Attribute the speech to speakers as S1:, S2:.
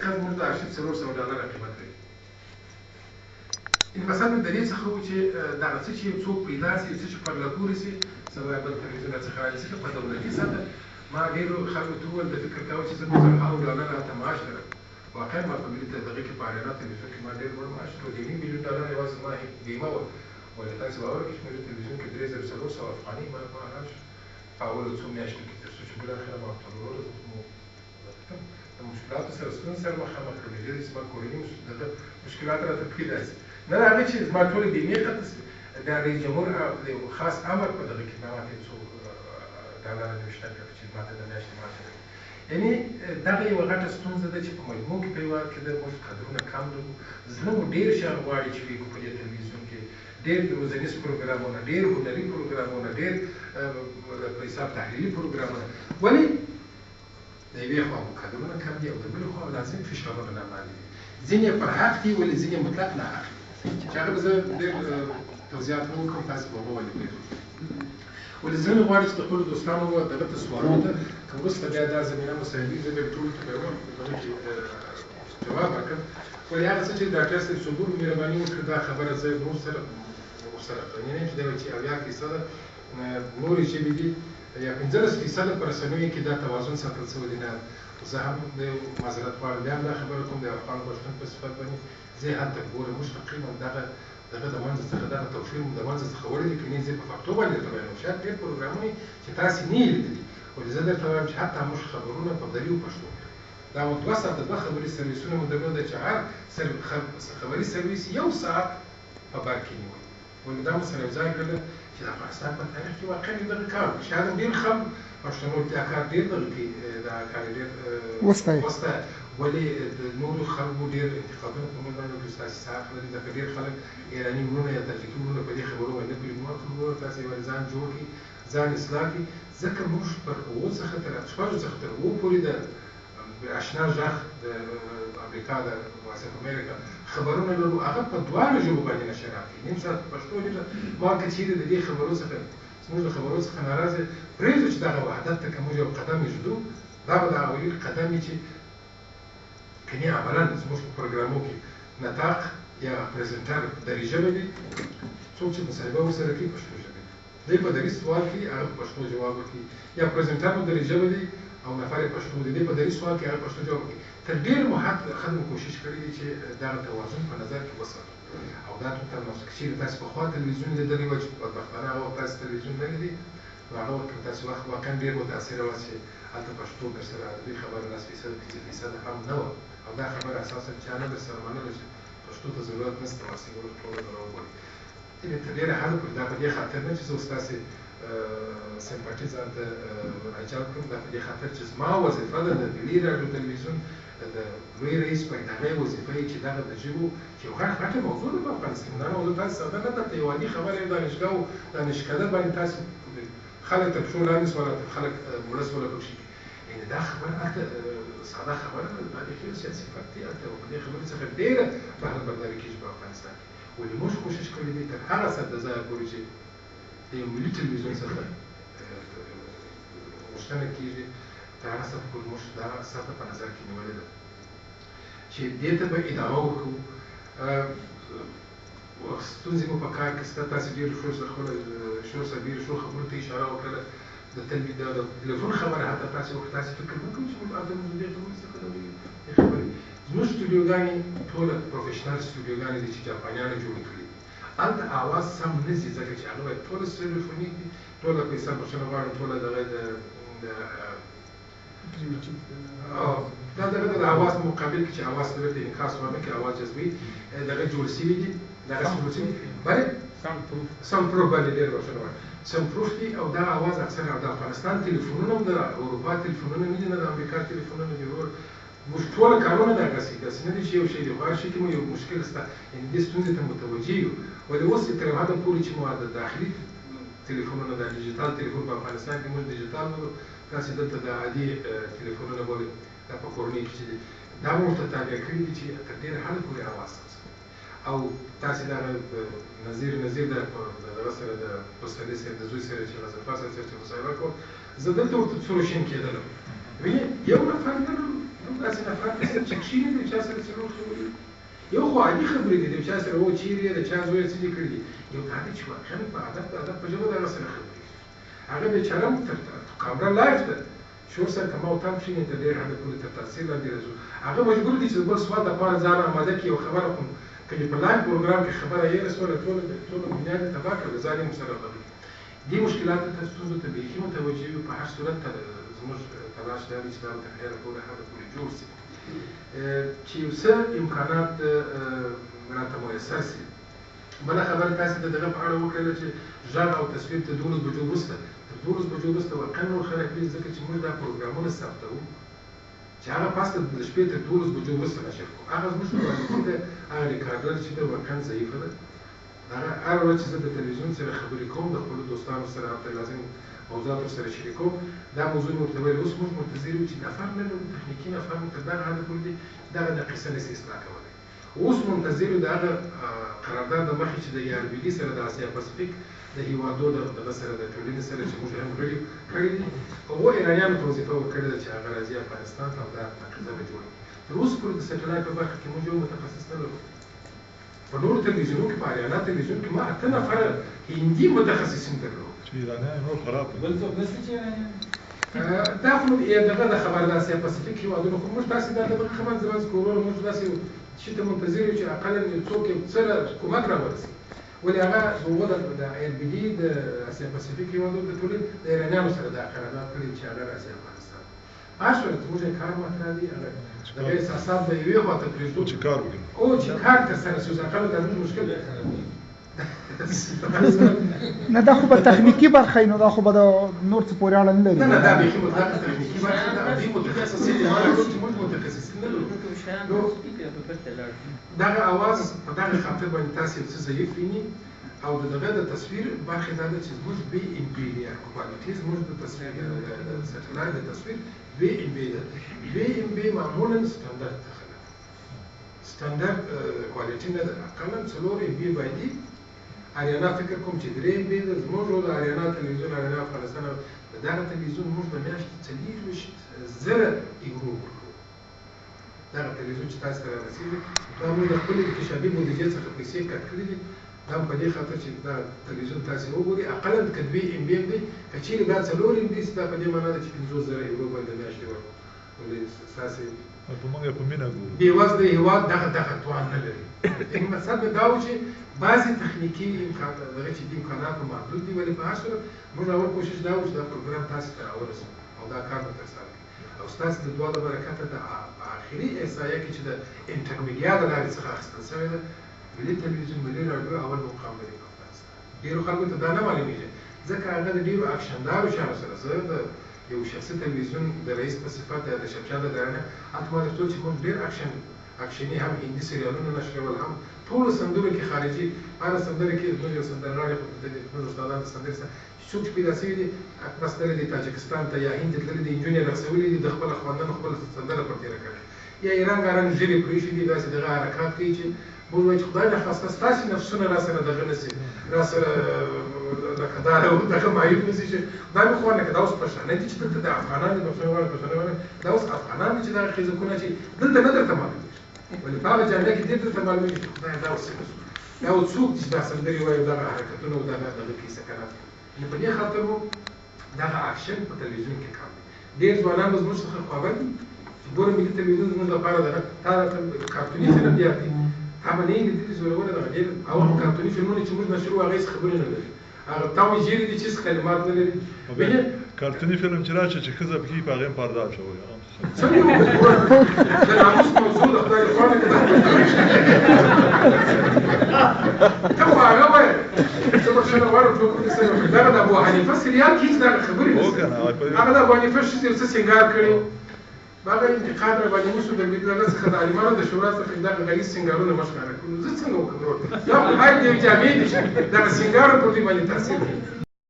S1: خد موږ د ارشیف $400 قیمت لري. المقصد د دې څخه و چې دغه څه چې یو څوک پیدا سي څه چې پر لګوري سي سبا بل تلویزیون څخه راځي چې په دولتي سطح ما ډېرو خلکو ته وویل د فکر کاوه چې زه $100,000 راته معاش لرم. واقعا ما په ملي دغه کې په اریانا تلویزیون کې ما ډېر لوړ معاش درلود. $1,000,000 یوازې زما بیمه وه. ولې تاسې باور وکړئ چې ملي تلویزیون کې $3,400 ما معاش په اولو څو میاشتو کې تر څو چې بالاخره ما ورته وویل د مشکلاتو سره ستونزې سره مخامخ کړم. ډېرې زما کورني مشکلات راته پکې داسې نه د هغې چې زما ټولې بیمې ختمې شوې. د رئیس جمهور یو خاص امر په دغه کې ما ماته یو څو $1 نوشته کړل چې ماته د میاشتې معاش راکړي. یعنې دغه یوه غټه ستونزه ده چې په مجموع کې په هېواد کې ده موږ قدرونه کم لرو. زړه مو ډېر شیان غواړي چې وي په دې تلویزیون کې ډېر روزنیز پروګرامونه، ډېر هنري پروګرامونه، ډېر په حساب تحلیلي پروګرامونه. ولې د یوې خوا مو قدرونه کم دي او د بلې خوا لازم فشارونه راباندې دي. ځینې یې پر حق دي ولې ځینې مطلق ناحق دي چې هغه به زه ډېر توضیحات نه وکړم تاسې به هغه ولې پرېږدو. ولې زړه مې غواړي چې د خپلو دوستانو دغه ته سوالونو ته که وروسته بیا دا زمینه مساعدوي زه بیا ټولو ته به یې دغه کې جواب ورکړم. ولې هغه څه چې ډاکټر صاحب صبور مهرباني وکړه دا خبره زه ورسره قانع یم چې دا چې 80% نورې ژبې دي یا 15% په رسنیو کې دا توازن ساتل شوی دی. نه زه هم د معذرت غواړم بیا هم دا خبره کوم د افغان پښتون په صفت باندې زه یې هلته ګورم موږ تقریبا دغه د منځه څخه دغه توفیر مو د منځه څخه وړی دی. که نه زه په پښتو باندې درته وایم شاید ډېر پروګرامونه چې تاسې نه یې لیدلي. ولې زه درته وایم چې حتی موږ خبرونه په دریو پښتو دا 2 ساعته 2 خبري سرویسونه مو درلوده چې هر خبري سرویس 1 ساعت په بار کې نیوی. ولې دا مو سره یو ځای کړله چې د افغانستان په تاریخ کې واقعا دغه کار شاید هم ډېر خلک پښتنو دا کار ډېر دغه کې دا کار ډېر وسته. ولې د نورو خلکو ډېر انتقادونه په موږ باندې وکړي ستاسې څه حق لري ځکه ډېر خلک ایراني وروڼه یا تاجکي وروڼه په دې خبرو باندې نه پوهېږي. ما ورته وویل تاسې ولې ځان جوړ کړي ځان اصلاح کړي ځکه موږ پر 7 څخه تر 8 څخه تر 9 پورې د اشنا غږ د امریکا د وایس اف امریکا خبرونه لرو هغه په دواړو ژبو باندې نشرات کړي. نیم ساعت په پښتو نیم ساعت ما که چیرې د دې خبرو څخه زموږ د خبرو څخه ناراضه پرېږدو چې دغه وحدت ته که موږ یو قدم ایږدو دا به د اولي قدم وي چې کني عملا زموږ په پروګرامو کې نطاق یا پرزنټر دري ژبه وي څوک چې مصاحبه ورسره کوي پښتو ژبه دی په دري سوال کې هغه پښتو جواب ورکړي یا پرزنټر مو دري ژبه دی او نفر پښتو دی په دري سوال کې هغه پښتو جواب ورکړي. تر ډېر مو خلکو کوشش کړی دی چې دغه توازن په نظر کې وساتو او دا ټول تاسو چې تاسو پخوا تلویزیون لیدلی وای چې بدبختانه هغه وخت تاسو تلویزیون نه لیدئ نو هغه وخت کې تاسو وخت واقعا ډېر متاثره وه چې هلته پښتو درسره د دې خبره 10% هم نه وه او دا خبره اساسا چا نه درسره منله چې پښتو ته ضرورت نشته واسې ټوله ته راوګورئ. تر ډېره حده پورې دا په دې خاطر نه چې زه اوس تاسې سمپاتي ځان ته راجلب کړم دا په دې خاطر چې زما وظیفه ده د ملي راډیو تلویزیون د لوی رئیس په هغې وظیفه یې چې دغه د ژبو چې یو غټه موضوع ده په افغانستان دا موضوع تاسې ساده نه درته یو عادي خبره یې دانشګاه دانشکده باندې تاسې خلک تر پښو لاندې سوله خلک مړه سوله پکښې یعنې دا خبره هلته ساده خبره نه ده دا بیخي یو سیاسي فرد دی هلته په دې خبرې څخه ډېره بهر برداري کېږي په افغانستان کې. ولې موږ کوشش کړی دی تر هغه ساعت د ځایه پورې چې د یو ملي تلویزیون څخه غوښتنه کېږي تر هغه ساعت پورې موږ دا سطحه په نظر کې نیولې ده چې دې ته به ادامه ورکړو. ستونزې مو په کار کې شته تاسې ډېر شور سره خپله شور سره ډېرو ښو خبرو ته اشاره وکړله د تلویزیون خبره حتی تاسې وکړه تاسې فکر نه کوئ چې موږ هلته موږ دې خبرې څخه دې خبرې زموږ سټوډیوګانې ټوله پروفیشنل سټوډیوګانې دي چې جاپانیانو جوړې کړي دي. هلته اواز سم نه ځي ځکه چې هغه باید ټوله سټیریوفونیک دي ټوله په حساب بخښنه غواړم ټوله دغه دا دغه د اواز مقابل کې چې اواز ته ورته انعکاس ونه کړي اواز جذبوي دغه جوړ شوي دي دغه جوړ شوي بلې سم پروف باندې ډېر بخښنه غواړم سم پروف دي او دا اواز اکثره د افغانستان تلیفونونه هم د اروپا تلیفونونه نه دي نه د امریکا تلیفونونه دي ورور موږ ټوله کارونه دغسې داسې نه دي چې یو شی دی خو هر شي کې مو یو مشکل شته یعنې دې ستونزې ته متوجه یو. ولې اوس تر یو حده پورې چې مو د داخلي تلیفونونه د ډیجیټال تلیفون په افغانستان کې موږ ډیجیټال بولو تاسې دلته د عادي تلیفونونه بولئ دا په کورنۍ کې چې دي دا مو ورته تابع کړي دي چې تر ډېره حده پورې اواز او تاسې دغه نظیر د دغه سره د پسرلي صاحب د زوی سره چې غضنفر صاحب سره چې مصاحبه کوم زه دلته ورته سروشین کېدلم وینې یو نفر نه لرو د داسې نفرات چې کښېني د چا سره څلور خبرې یو خو عادي خبرې دي د چا سره و چیرې د چا زوی څه دي کړي دي یو دا دی چې واقعا په ادب په ژبه د هغه سره خبرې هغه بیچاره کامره لایف ده شور سره که ما او تا کښېني تر ډېر حده پورې تر تاثیر لاندې راځو هغه مجبور دي چې د بل سوال دپاره ځان اماده کړي یو خبره کوم که په لایف پروګرام کې خبره یې رسوله ټوله دنیا دې تباه کړه ځان یې ورسره غلط دې مشکلاتو ته ستونزو ته بیخي متوجه یو په هر صورت ته زموږ تلاش دا دی چې دا تر ډېره پورې حده پورې جوړ شي چې یو څه امکانات راته میسر شي بله خبره تاسې د دغه په اړه وکړله چې غږ او تصویر تر 12 بجو وروسته تر 12 بجو وروسته واقعا نور خلک دي ځکه چې موږ دا پروګرامونه ثبتوو چې هغه پس د شپې تر 12 بجو وروسته نشر کوو هغه زموږ کوالټي ده هغه ریکارډر چې ده واقعا ضعیفه ده هغه هر ورځ چې زه د تلویزیون سره خبرې کوم د خپلو دوستانو سره هلته لازم موضوعات ورسره شریکوم دا موضوع مې ورته ویل اوس موږ منتظر یو چې نفر نه لرو تخنیکي نفر مو تر دغه حده پورې دي دغه قصه نشي اصلاح کولی اوس منتظر یو د هغه قرارداد د مخکې چې د ERBD سره د اسیا پاسفیک د هیوادو دغه سره د ټولنې سره چې موږ هم غړي کړي دي هغو ایرانیانو ته وظیفه ورکړې ده چې هغه راځي افغانستان ته او دا نقیضه به جوړوي تر اوسه پورې د سټلایټ په برخه کې موږ یو متخصص نه لرو په نورو تلویزیونونو کې په اریانا تلویزیون کې ما 8 نفره هندي متخصصین درلودل
S2: چې ایرانیان نور خراب دي
S3: بل څوک نشته چې ایرانیان
S1: دا خو دغه د خبر د اسیا پاسفیک هیوادونو خو موږ تاسې دا دغه خبر زموږ کورونه موږ داسې شي ته منتظر یو چې اقلا یو څوک سره حکومت راورسي ولې هغه هغه د ERBD د اسیا پاسفیک هیوادونو د ټولنې د ایرانیانو سره دا قرارداد کړی چې هغه راځي افغانستان عاشور زموږ کار مطرح دي هغه دغه اساسات به یوې خواته پرېږدو
S2: چې کار وکړي
S1: او چې کار ترسره شي اقلا دا زموږ مشکل دی
S4: نه دا خو به تخنیکی برخه نو دا خو به د نور څه پورې اړه نه لري
S1: نه دا بیخي مطلق تخنیکي برخه ده دوی متخصصین دي ما راغلو چې موږ متخصصین نه لرو دغه اواز په دغه خاطر باندې تاسې یو څه ضعیف ویني او دغه د تصویر برخه دا ده چې زموږ BMP کوالټي زموږ د تصویر د سټلایټ د تصویر BMP ده BMP معمولا سټانډرډ کوالټي نه ده اقلا 4 MB باندې اریانا فکر کوم چې 3 MB ده زموږ د اریانا تلویزیون اریانا افغانستان دغه تلویزیون موږ په میاشت 40,000 یورو دغه تلویزیون چې تاسو ته رسیږي دا موږ د خپل انتشابي بودیجې څخه پیسې کټ کړې دي دا په دې خاطر چې دا تلویزیون تاسو وګورئ اقلا که 2 MB دی که چیرې دا 4 MB دا په دې معنی ده چې 50,000 یورو باندې میاشتې ورکړو ولې ستاسې
S2: په موږ په مینه ګورو
S1: بېوزله هېواد دغه توان نه لري مقصد مې دا و چې بعضې تخنیکي دغه چې دي امکانات محدود دي ولې په هر صورت موږ اول کوشش دا و چې دا پروګرام تاسو ته راورسوو او دا کار به ترسره کړي او ستاسو د دعا د برکته د آخري احصایه کې چې د انټرمیډیا د لارې څخه اخیستل شوې ده ملي تلویزیون ملي راډیو اول مقام لري په افغانستان ډېرو خلکو ته دا نه معلومېږي ځکه هغه د ډېرو اکشندارو شیانو سره زه د یو شخصي تلویزیون د رئیس په صفت یا د شمشاد درانه هلته ما درته چې موږ ډېر اکشني هم هندي سریالونه نشرول هم ټولو سندرو کې خارجي هره سندره کې زموږ یو سندرغاړی خو د زموږ استادانو د سندرې سره څوک چې پیدا شوي دي بس تللی دی تاجکستان ته یا هند ته تللی دی نجونې رقصولي دي د خپله خواندنو خپله سندره پر تېره کړې یا یې رنګارنګ ژبې پرېښي دي داسې دغه حرکات کوي چې موږ وایو چې خدای نخواسته ستاسې نفسونه را سره دغه نه شي را سره لکه دغه معیوب نه شي چې خدای مې خوا لکه دا اوس پښتانه دي چې دلته د افغانان دي پښتانه والا پښتانه والا دا اوس افغانان دي چې دغه خیزکونه چې دلته نه درته معلومېږي ولې په هغه جامعه کې ډېر درته معلومېږي چې خدای دا اوس څنګه شو دا اوس څوک چې دا سندرې وایي دغه حرکتونه او دغه کې سکنات نو په دې خاطر مو دغه اکشن په تلویزیون کې کم دی ډېر ځوانان به زموږ څخه خبر دي چې ګوره ملي تلویزیون زموږ لپاره دغه تا کارتوني فلم دی تا به نه یې لیدلي زورونه دغه ډېر اول کارتوني فلمونه چې موږ نشر وو هغه هېڅ خبرې نه لري هغه تا وایي ژیرې دي چې هېڅ کلمات نه لري
S2: کارتوني فلم چې راشي چې ښځه پکې په هغې هم پرده اچوي
S1: څنګه وګورئ د ناموس موضوع د خدای لپاره که ته خو هغه وایه زه بخښنه غواړم ټول کوم څه دغه د ابو حنیفه سریال کې هېڅ دغه خبرې نشته هغه د ابو حنیفه ښځې یو څه سینګار کړي هغه انتقاد راباندې وشو د دغه څخه د عالمانو د شورا څخه دغه غلیظ سینګارونه مه ښکاره کړو زه څنګه وکړم دا خو باید یو جامع دي چې دغه سینګار پر دوی باندې تاثیر کوي